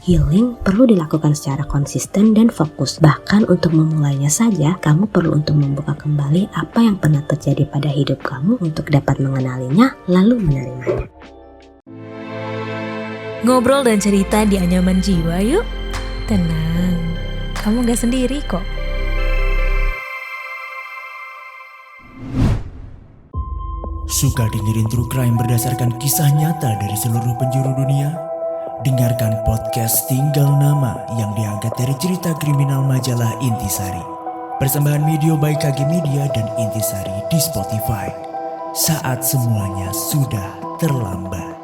Healing perlu dilakukan secara konsisten dan fokus. Bahkan untuk memulainya saja, kamu perlu untuk membuka kembali apa yang pernah terjadi pada hidup kamu untuk dapat mengenalinya, lalu menerimanya. Ngobrol dan cerita di Anyaman Jiwa yuk. Tenang, kamu gak sendiri kok. Suka dengerin true crime berdasarkan kisah nyata dari seluruh penjuru dunia? Dengarkan podcast Tinggal Nama yang diangkat dari cerita kriminal majalah Intisari. Persembahan video by KG Media dan Intisari di Spotify. Saat semuanya sudah terlambat.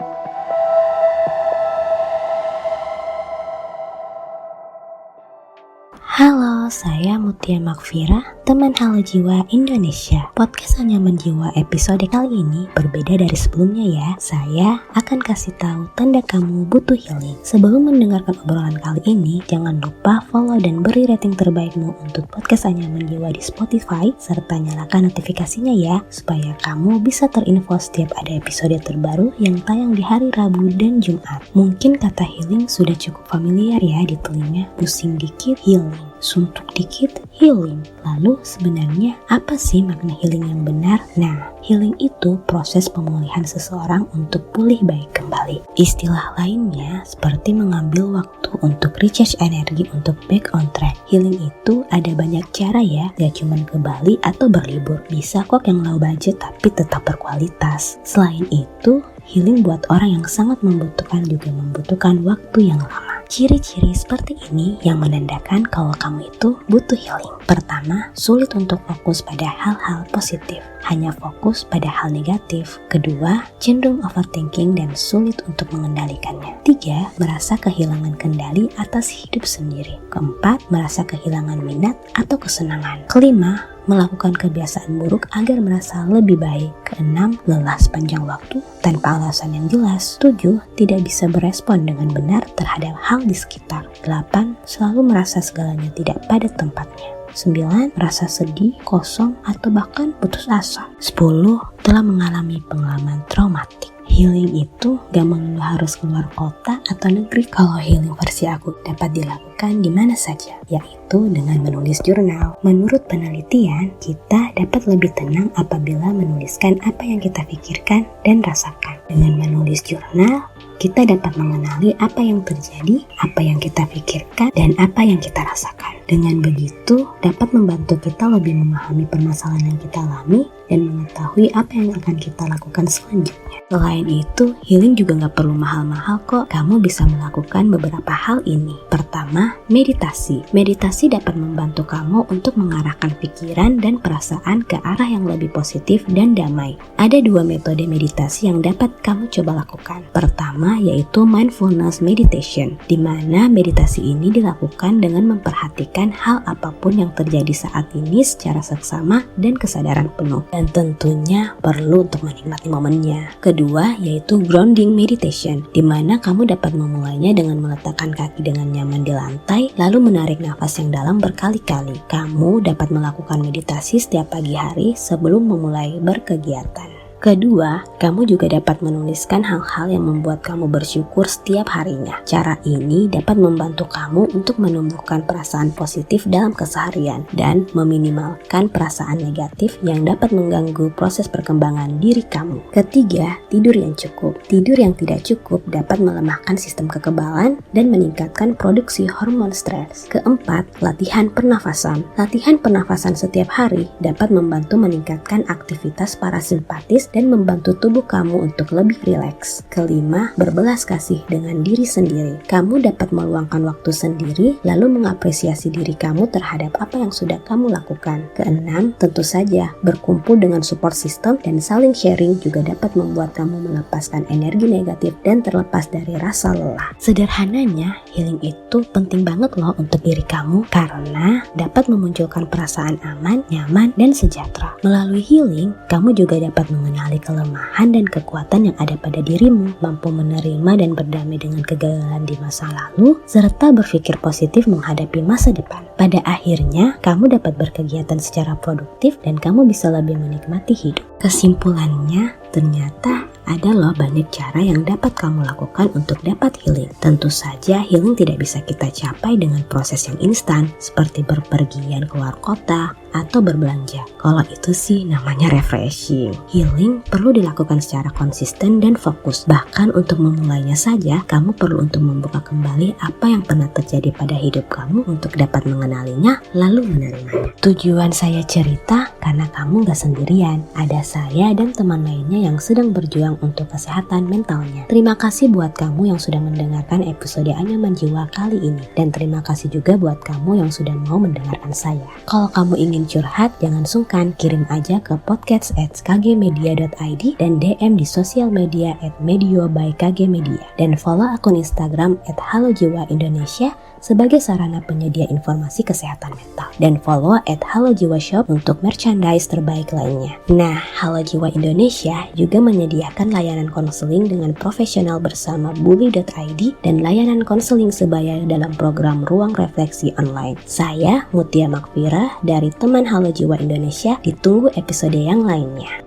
Halo, saya Mutia Makfira, teman Halo Jiwa Indonesia. Podcast Anyaman Jiwa episode kali ini berbeda dari sebelumnya ya. Saya akan kasih tahu tanda kamu butuh healing. Sebelum mendengarkan obrolan kali ini, jangan lupa follow dan beri rating terbaikmu untuk podcast Anyaman Jiwa di Spotify, serta nyalakan notifikasinya ya, supaya kamu bisa terinfo setiap ada episode terbaru yang tayang di hari Rabu dan Jumat. Mungkin kata healing sudah cukup familiar ya di telinga. Pusing dikit, healing. Suntuk dikit, healing. Lalu sebenarnya apa sih makna healing yang benar? Nah, healing itu proses pemulihan seseorang untuk pulih baik kembali. Istilah lainnya seperti mengambil waktu untuk recharge energi untuk back on track. Healing itu ada banyak cara ya, gak cuma ke Bali atau berlibur. Bisa kok yang low budget tapi tetap berkualitas. Selain itu, healing buat orang yang sangat membutuhkan juga membutuhkan waktu yang lama. Ciri-ciri seperti ini yang menandakan kalau kamu itu butuh healing. Pertama, sulit untuk fokus pada hal-hal positif, hanya fokus pada hal negatif. Kedua, cenderung overthinking dan sulit untuk mengendalikannya. Tiga, merasa kehilangan kendali atas hidup sendiri. Keempat, merasa kehilangan minat atau kesenangan. Kelima, melakukan kebiasaan buruk agar merasa lebih baik. Keenam, lelah sepanjang waktu tanpa alasan yang jelas. 7, tidak bisa berespon dengan benar terhadap hal di sekitar. 8, selalu merasa segalanya tidak pada tempatnya. 9, merasa sedih, kosong, atau bahkan putus asa. 10, telah mengalami pengalaman traumatik. Healing itu gak melulu harus keluar kota atau negeri. Kalau healing versi aku dapat dilakukan di mana saja, yaitu dengan menulis jurnal. Menurut penelitian, kita dapat lebih tenang apabila menuliskan apa yang kita pikirkan dan rasakan. Dengan menulis jurnal, kita dapat mengenali apa yang terjadi, apa yang kita pikirkan, dan apa yang kita rasakan. Dengan begitu, dapat membantu kita lebih memahami permasalahan yang kita alami dan mengetahui apa yang akan kita lakukan selanjutnya. Selain itu, healing juga gak perlu mahal-mahal kok. Kamu bisa melakukan beberapa hal ini. Pertama, meditasi. Meditasi dapat membantu kamu untuk mengarahkan pikiran dan perasaan ke arah yang lebih positif dan damai. Ada 2 metode meditasi yang dapat kamu coba lakukan. Pertama, yaitu mindfulness meditation, di mana meditasi ini dilakukan dengan memperhatikan hal apapun yang terjadi saat ini secara seksama dan kesadaran penuh. Dan tentunya perlu untuk menikmati momennya. Kedua, yaitu grounding meditation, di mana kamu dapat memulainya dengan meletakkan kaki dengan nyaman di lantai, lalu menarik nafas yang dalam berkali-kali. Kamu dapat melakukan meditasi setiap pagi hari sebelum memulai berkegiatan. Kedua, kamu juga dapat menuliskan hal-hal yang membuat kamu bersyukur setiap harinya. Cara ini dapat membantu kamu untuk menumbuhkan perasaan positif dalam keseharian dan meminimalkan perasaan negatif yang dapat mengganggu proses perkembangan diri kamu. Ketiga, tidur yang cukup. Tidur yang tidak cukup dapat melemahkan sistem kekebalan dan meningkatkan produksi hormon stres. Keempat, latihan pernafasan. Latihan pernafasan setiap hari dapat membantu meningkatkan aktivitas parasimpatis dan membantu tubuh kamu untuk lebih rileks. Kelima, berbelas kasih dengan diri sendiri. Kamu dapat meluangkan waktu sendiri lalu mengapresiasi diri kamu terhadap apa yang sudah kamu lakukan. Keenam, tentu saja berkumpul dengan support system dan saling sharing juga dapat membuat kamu melepaskan energi negatif dan terlepas dari rasa lelah. Sederhananya, healing itu penting banget loh untuk diri kamu karena dapat memunculkan perasaan aman, nyaman, dan sejahtera. Melalui healing, kamu juga dapat mengenali kelemahan dan kekuatan yang ada pada dirimu, mampu menerima dan berdamai dengan kegagalan di masa lalu, serta berpikir positif menghadapi masa depan. Pada akhirnya, kamu dapat berkegiatan secara produktif dan kamu bisa lebih menikmati hidup. Kesimpulannya, ternyata ada loh banyak cara yang dapat kamu lakukan untuk dapat healing. Tentu saja healing tidak bisa kita capai dengan proses yang instan seperti berpergian keluar kota atau berbelanja. Kalau itu sih namanya refreshing. Healing perlu dilakukan secara konsisten dan fokus. Bahkan untuk memulainya saja, kamu perlu untuk membuka kembali apa yang pernah terjadi pada hidup kamu untuk dapat mengenalinya lalu menerimanya. Tujuan saya cerita karena kamu gak sendirian. Ada saya dan teman lainnya yang sedang berjuang untuk kesehatan mentalnya. Terima kasih buat kamu yang sudah mendengarkan episode Anyaman Jiwa kali ini. Dan terima kasih juga buat kamu yang sudah mau mendengarkan saya. Kalau kamu ingin curhat, jangan sungkan. Kirim aja ke podcast@kgmedia.id dan DM di sosial media @medio_by_kgmedia. Dan follow akun Instagram @halojiwaindonesia sebagai sarana penyedia informasi kesehatan mental. Dan follow @halojiwashop untuk merchandise terbaik lainnya. Nah, Halo Jiwa Indonesia juga menyediakan layanan konseling dengan profesional bersama bully.id dan layanan konseling sebaya dalam program Ruang Refleksi Online. Saya Mutia Makfira dari teman Halo Jiwa Indonesia, ditunggu episode yang lainnya.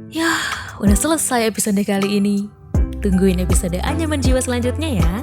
Yah, udah selesai episode kali ini. Tungguin episode Anyaman Jiwa selanjutnya ya.